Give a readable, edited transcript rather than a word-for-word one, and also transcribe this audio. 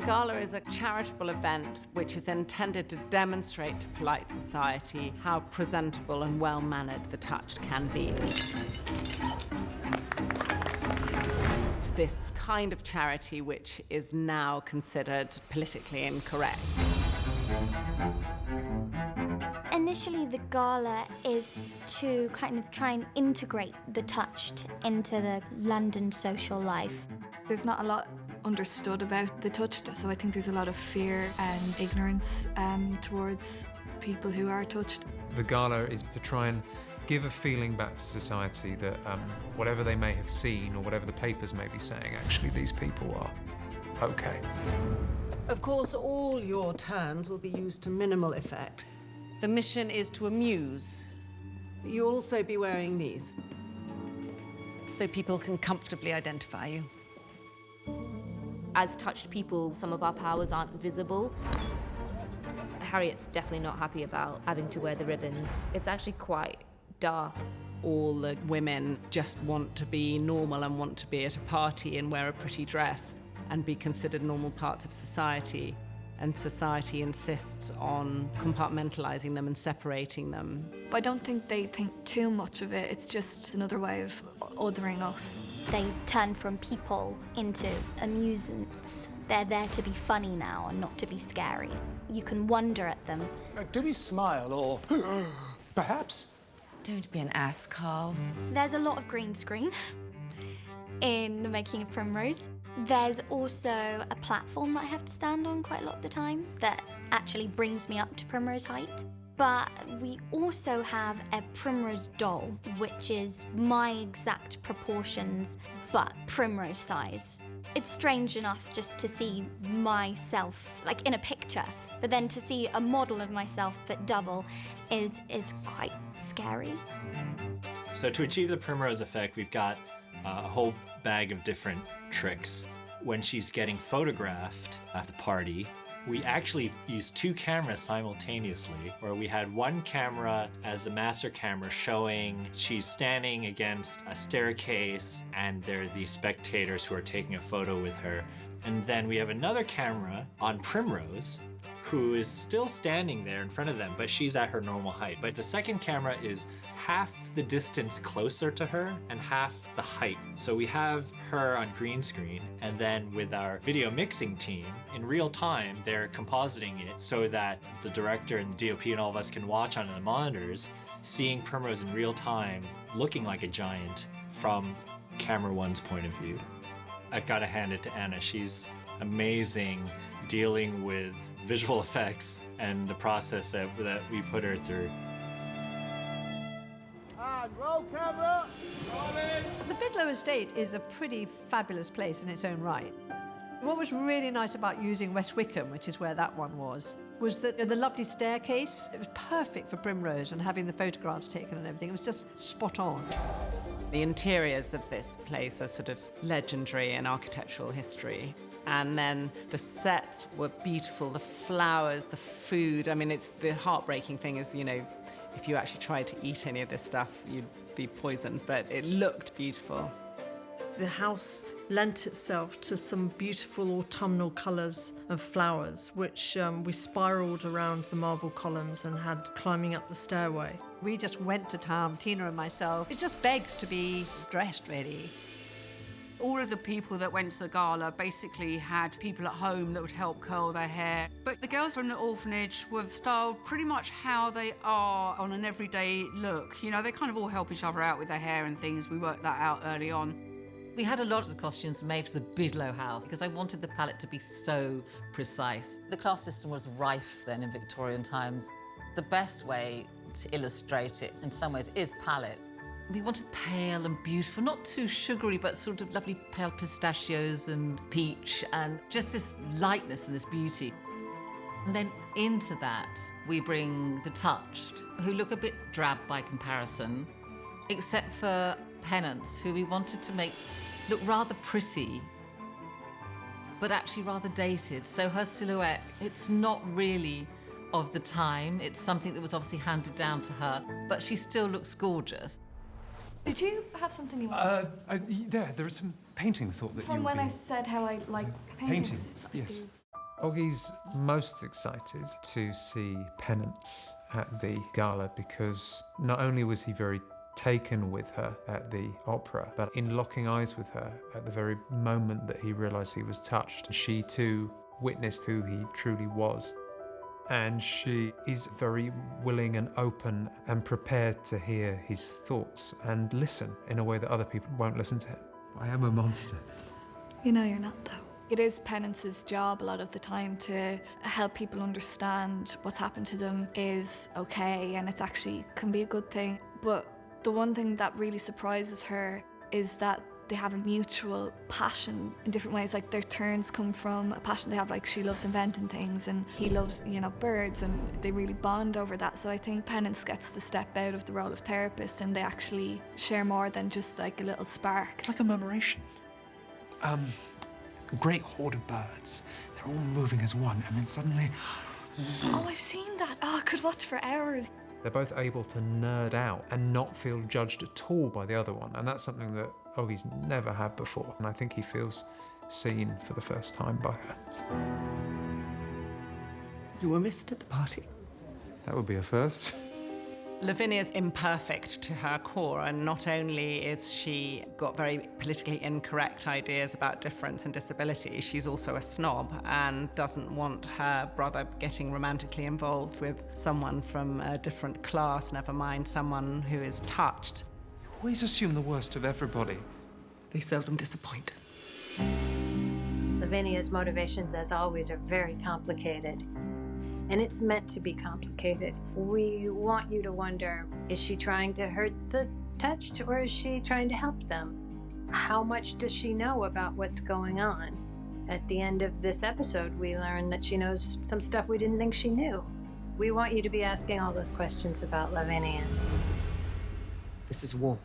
gala is a charitable event which is intended to demonstrate to polite society how presentable and well-mannered the touched can be. It's this kind of charity which is now considered politically incorrect. Initially, the gala is to kind of try and integrate the touched into the London social life. There's not a lot understood about the touched, so I think there's a lot of fear and ignorance towards people who are touched. The gala is to try and give a feeling back to society that whatever they may have seen or whatever the papers may be saying, actually these people are okay. Of course, all your turns will be used to minimal effect. The mission is to amuse. You'll also be wearing these, so people can comfortably identify you. As touched people, some of our powers aren't visible. Harriet's definitely not happy about having to wear the ribbons. It's actually quite dark. All the women just want to be normal and want to be at a party and wear a pretty dress and be considered normal parts of society. And society insists on compartmentalizing them and separating them. But I don't think they think too much of it. It's just another way of othering us. They turn from people into amusements. They're there to be funny now and not to be scary. You can wonder at them. Do we smile or perhaps? Don't be an ass, Carl. There's a lot of green screen in the making of Primrose. There's also a platform that I have to stand on quite a lot of the time that actually brings me up to Primrose height. But we also have a Primrose doll, which is my exact proportions, but Primrose size. It's strange enough just to see myself, like in a picture, but then to see a model of myself but double is quite scary. So to achieve the Primrose effect, we've got a whole bag of different tricks. When she's getting photographed at the party, we actually used 2 cameras simultaneously, where we had one camera as a master camera showing she's standing against a staircase and there are these spectators who are taking a photo with her. And then we have another camera on Primrose who is still standing there in front of them, but she's at her normal height. But the second camera is half the distance closer to her and half the height. So we have her on green screen, and then with our video mixing team, in real time, they're compositing it so that the director and the DOP and all of us can watch on the monitors, seeing Primrose in real time, looking like a giant from camera one's point of view. I've got to hand it to Anna. She's amazing dealing with visual effects and the process that we put her through. And roll camera. The Biglow Estate is a pretty fabulous place in its own right. What was really nice about using West Wickham, which is where that one was that the lovely staircase, it was perfect for Primrose and having the photographs taken and everything. It was just spot on. The interiors of this place are sort of legendary in architectural history. And then the sets were beautiful, the flowers, the food. I mean, it's the heartbreaking thing is, you know, if you actually tried to eat any of this stuff, you'd be poisoned, but it looked beautiful. The house lent itself to some beautiful autumnal colours of flowers, which we spiralled around the marble columns and had climbing up the stairway. We just went to town, Tina and myself. It just begs to be dressed, really. All of the people that went to the gala basically had people at home that would help curl their hair. But the girls from the orphanage were styled pretty much how they are on an everyday look. You know, they kind of all help each other out with their hair and things. We worked that out early on. We had a lot of the costumes made for the Biglow house because I wanted the palette to be so precise. The class system was rife then in Victorian times. The best way to illustrate it in some ways is palette. We wanted pale and beautiful, not too sugary, but sort of lovely pale pistachios and peach and just this lightness and this beauty. And then into that, we bring the touched, who look a bit drab by comparison, except for Penance, who we wanted to make look rather pretty, but actually rather dated. So her silhouette, it's not really of the time. It's something that was obviously handed down to her, but she still looks gorgeous. Did you have something you wanted? There are some paintings thought that From you when would I be... said how I like paintings. Paintings, yes. Oggie's most excited to see Penance at the gala because not only was he very taken with her at the opera, but in locking eyes with her at the very moment that he realised he was touched, she too witnessed who he truly was. And she is very willing and open and prepared to hear his thoughts and listen in a way that other people won't listen to him. I am a monster. You know you're not, though. It is Penance's job a lot of the time to help people understand what's happened to them is okay, and it's actually can be a good thing. But the one thing that really surprises her is that they have a mutual passion in different ways. Like their turns come from a passion they have, like she loves inventing things and he loves, birds, and they really bond over that. So I think Penance gets to step out of the role of therapist and they actually share more than just like a little spark. Like a murmuration. A great horde of birds. They're all moving as one, and then suddenly... Oh, I've seen that. Oh, I could watch for hours. They're both able to nerd out and not feel judged at all by the other one, and that's something that Oggie's never had before, and I think he feels seen for the first time by her. You were missed at the party. That would be a first. Lavinia's imperfect to her core, and not only is she got very politically incorrect ideas about difference and disability, she's also a snob and doesn't want her brother getting romantically involved with someone from a different class, never mind someone who is touched. You always assume the worst of everybody. They seldom disappoint. Lavinia's motivations, as always, are very complicated. And it's meant to be complicated. We want you to wonder, is she trying to hurt the touched, or is she trying to help them? How much does she know about what's going on? At the end of this episode, we learn that she knows some stuff we didn't think she knew. We want you to be asking all those questions about Lavinia. This is war.